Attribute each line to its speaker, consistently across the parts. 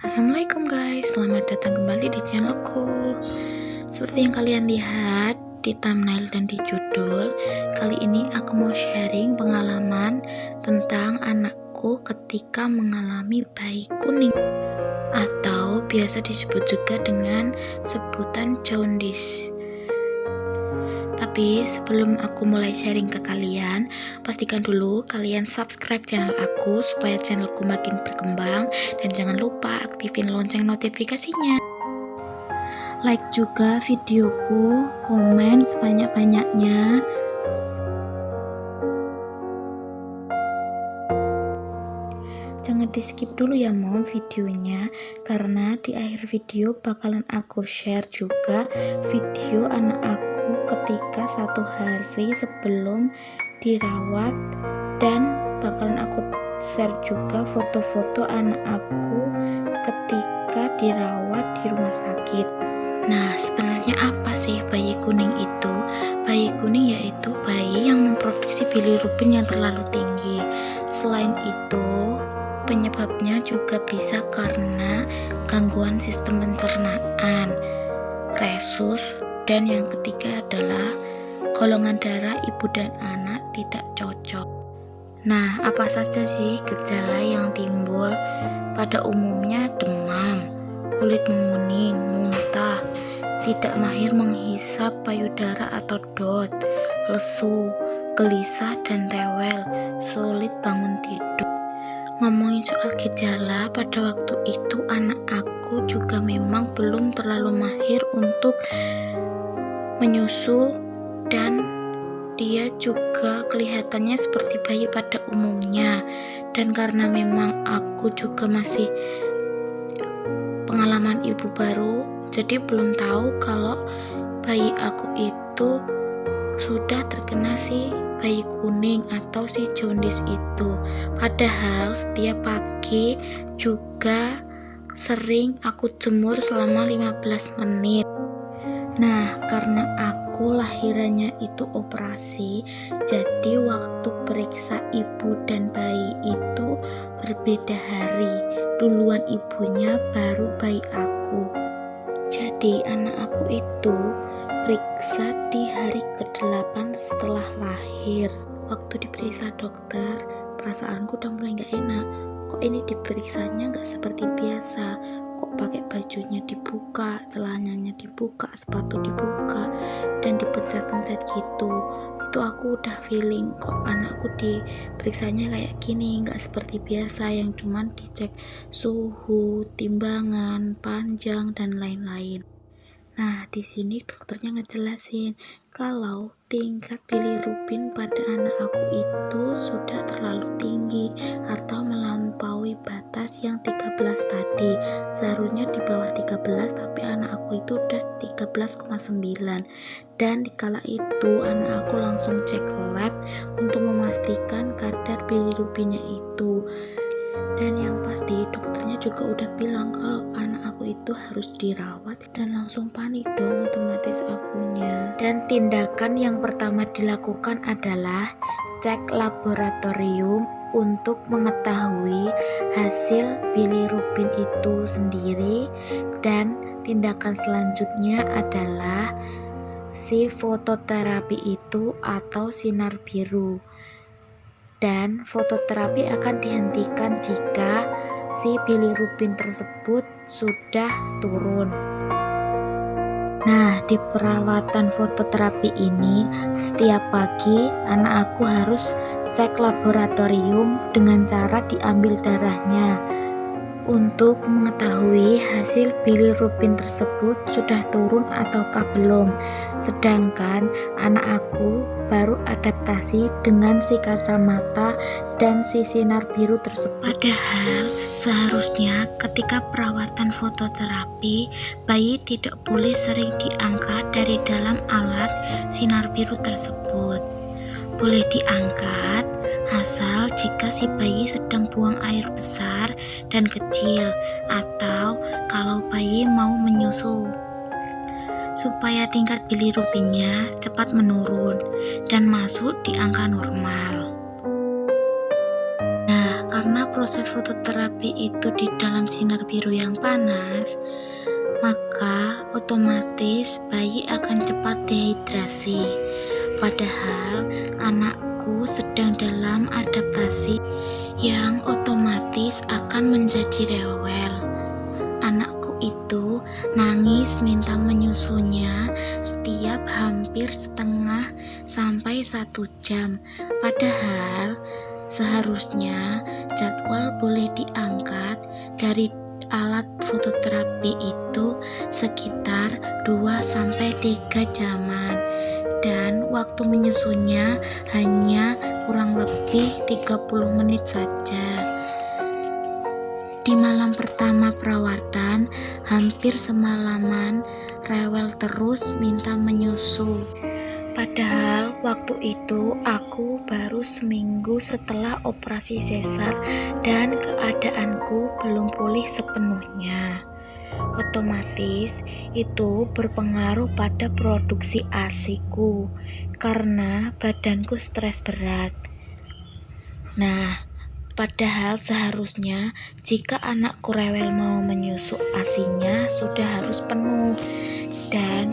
Speaker 1: Assalamualaikum guys, selamat datang kembali di channelku. Seperti yang kalian lihat di thumbnail dan di judul, kali ini aku mau sharing pengalaman tentang anakku ketika mengalami bayi kuning atau biasa disebut juga dengan sebutan jaundice. Tapi sebelum aku mulai sharing ke kalian, pastikan dulu kalian subscribe channel aku supaya channelku makin berkembang, dan jangan lupa aktifin lonceng notifikasinya. Like juga videoku, komen sebanyak-banyaknya. Jangan di skip dulu ya mom videonya, karena di akhir video bakalan aku share juga video anak aku ketika 1 hari sebelum dirawat, dan bakalan aku share juga foto-foto anak aku ketika dirawat di rumah sakit. Nah, sebenarnya apa sih bayi kuning itu? Bayi kuning yaitu bayi yang memproduksi bilirubin yang terlalu tinggi. Selain itu, penyebabnya juga bisa karena gangguan sistem pencernaan, resus, dan yang ketiga adalah golongan darah ibu dan anak tidak cocok. Nah, apa saja sih gejala yang timbul? Pada umumnya demam, kulit menguning, muntah, tidak mahir menghisap payudara atau DOT, lesu, gelisah dan rewel, sulit bangun tidur. Ngomongin soal gejala, pada waktu itu anak aku juga memang belum terlalu mahir untuk menyusu, dan dia juga kelihatannya seperti bayi pada umumnya. Dan karena memang aku juga masih pengalaman ibu baru, jadi belum tahu kalau bayi aku itu sudah terkena si bayi kuning atau si jaundice itu. Padahal setiap pagi juga sering aku jemur selama 15 menit. Nah, karena aku lahirannya itu operasi, jadi waktu periksa ibu dan bayi itu berbeda hari. Duluan ibunya, baru bayi aku. Jadi anak aku itu periksa di hari ke-8 setelah lahir. Waktu diperiksa dokter, perasaanku udah mulai gak enak. Kok ini diperiksanya gak seperti biasa? Kok pakai bajunya dibuka, celananya dibuka, sepatu dibuka, dan dipencet-pencet gitu. Itu aku udah feeling kok anakku diperiksanya kayak gini, gak seperti biasa yang cuman dicek suhu, timbangan, panjang, dan lain-lain. Nah, di sini dokternya ngejelasin kalau tingkat bilirubin pada anak aku itu sudah terlalu tinggi atau melampaui batas yang 13 tadi. Seharusnya di bawah 13, tapi anak aku itu udah 13,9. Dan dikala itu anak aku langsung cek lab untuk memastikan kadar bilirubinnya itu. Dan yang pasti dokternya juga udah bilang kalau anak aku itu harus dirawat, dan langsung panik dong otomatis akunya. Dan tindakan yang pertama dilakukan adalah cek laboratorium untuk mengetahui hasil bilirubin itu sendiri, dan tindakan selanjutnya adalah si fototerapi itu atau sinar biru. Dan fototerapi akan dihentikan jika si bilirubin tersebut sudah turun. Nah, di perawatan fototerapi ini setiap pagi anak aku harus cek laboratorium dengan cara diambil darahnya untuk mengetahui hasil bilirubin tersebut sudah turun ataukah belum. Sedangkan anak aku baru adaptasi dengan si kacamata dan si sinar biru tersebut. Padahal seharusnya ketika perawatan fototerapi, bayi tidak boleh sering diangkat dari dalam alat sinar biru tersebut. Boleh diangkat asal jika si bayi sedang buang air besar dan kecil, atau kalau bayi mau menyusu, supaya tingkat bilirubinnya cepat menurun dan masuk di angka normal. Nah, karena proses fototerapi itu di dalam sinar biru yang panas, maka otomatis bayi akan cepat dehidrasi. Padahal anakku sedang dalam adaptasi yang otomatis akan menjadi rewel. Anakku itu nangis minta menyusunya setiap hampir setengah sampai 1 jam. Padahal seharusnya jadwal boleh diangkat dari alat fototerapi itu sekitar 2-3 jaman, dan waktu menyusunya hanya kurang lebih 30 menit saja. Di malam pertama perawatan, hampir semalaman rewel terus minta menyusu. Padahal waktu itu aku baru seminggu setelah operasi sesar dan keadaanku belum pulih sepenuhnya. Otomatis itu berpengaruh pada produksi ASIku karena badanku stres berat. Nah, padahal seharusnya jika anakku rewel mau menyusu ASInya sudah harus penuh, dan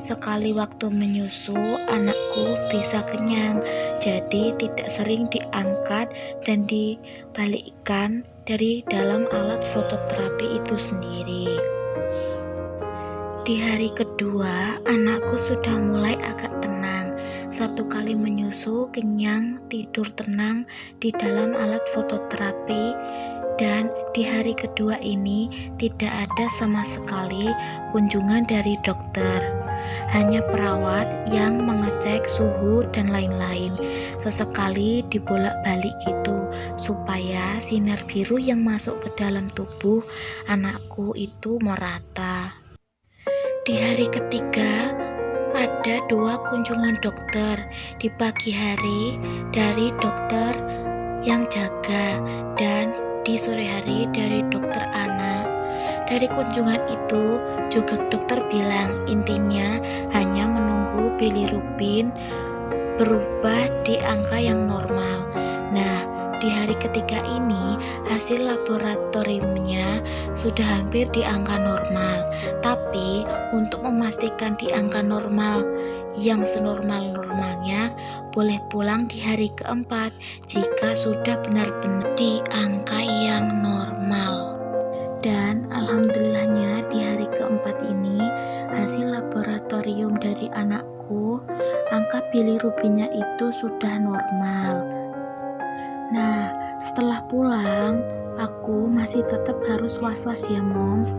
Speaker 1: sekali waktu menyusu anakku bisa kenyang, jadi tidak sering diangkat dan dibalikkan dari dalam alat fototerapi itu sendiri. Di hari kedua anakku sudah mulai agak tenang. 1 kali menyusu kenyang, tidur tenang di dalam alat fototerapi, dan di hari kedua ini tidak ada sama sekali kunjungan dari dokter. Hanya perawat yang mengecek suhu dan lain-lain. Sesekali dibolak-balik gitu supaya sinar biru yang masuk ke dalam tubuh anakku itu merata. Di hari ketiga ada 2 kunjungan dokter. Di pagi hari dari dokter yang jaga, dan di sore hari dari dokter anak. Dari kunjungan itu juga dokter bilang intinya hanya menunggu bilirubin berubah di angka yang normal. Nah, di hari ketiga ini hasil laboratoriumnya sudah hampir di angka normal. Tapi untuk memastikan di angka normal yang senormal-normalnya, boleh pulang di hari keempat jika sudah benar-benar di angka yang normal. Dan alhamdulillahnya di hari keempat ini hasil laboratorium dari anakku, angka bilirubinnya itu sudah normal. Nah, setelah pulang aku masih tetap harus was-was ya moms.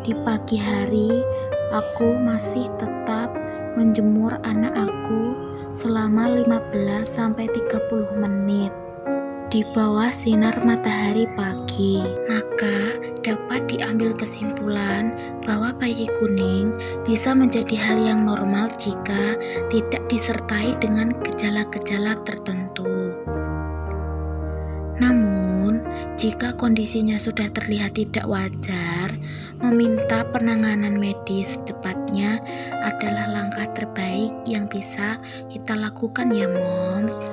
Speaker 1: Di pagi hari aku masih tetap menjemur anak aku selama 15-30 menit di bawah sinar matahari pagi. Maka dapat diambil kesimpulan bahwa bayi kuning bisa menjadi hal yang normal jika tidak disertai dengan gejala-gejala tertentu. Namun, jika kondisinya sudah terlihat tidak wajar, meminta penanganan medis secepatnya adalah langkah terbaik yang bisa kita lakukan ya moms.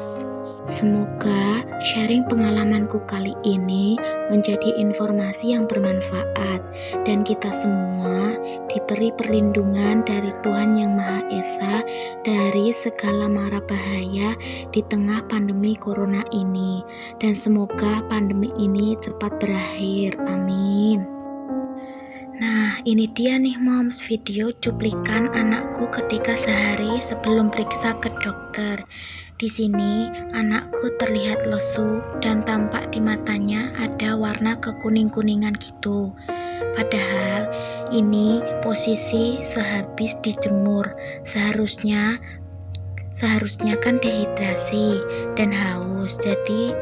Speaker 1: Semoga sharing pengalamanku kali ini menjadi informasi yang bermanfaat dan kita semua diberi perlindungan dari Tuhan Yang Maha Esa dari segala mara bahaya di tengah pandemi corona ini, dan semoga pandemi ini cepat berakhir, amin. Nah, ini dia nih moms, video cuplikan anakku ketika sehari sebelum periksa ke dokter. Di sini anakku terlihat lesu dan tampak di matanya ada warna kekuning-kuningan gitu. Padahal ini posisi sehabis dijemur. Seharusnya kan dehidrasi dan haus, jadi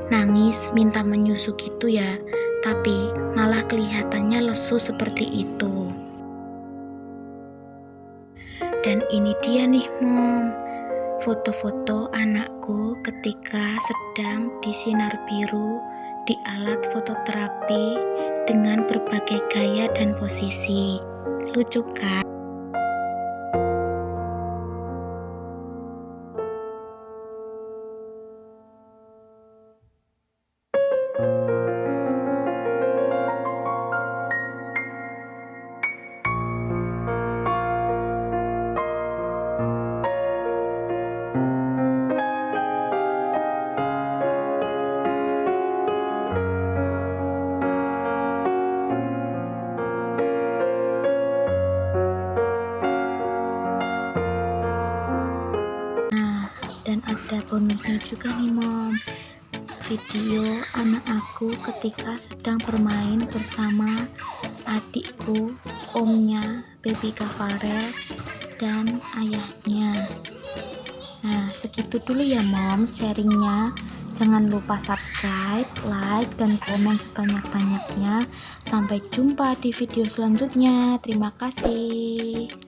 Speaker 1: nangis minta menyusu gitu ya. Tapi malah kelihatannya lesu seperti itu. Dan ini dia nih mom, foto-foto anakku ketika sedang disinar biru di alat fototerapi dengan berbagai gaya dan posisi. Lucu kan? Dan ada bonusnya juga nih Mom, video anak aku ketika sedang bermain bersama adikku, omnya Baby Kafarel, dan ayahnya. Nah, segitu dulu ya Mom sharingnya. Jangan lupa subscribe, like, dan komen sebanyak-banyaknya. Sampai jumpa di video selanjutnya. Terima kasih.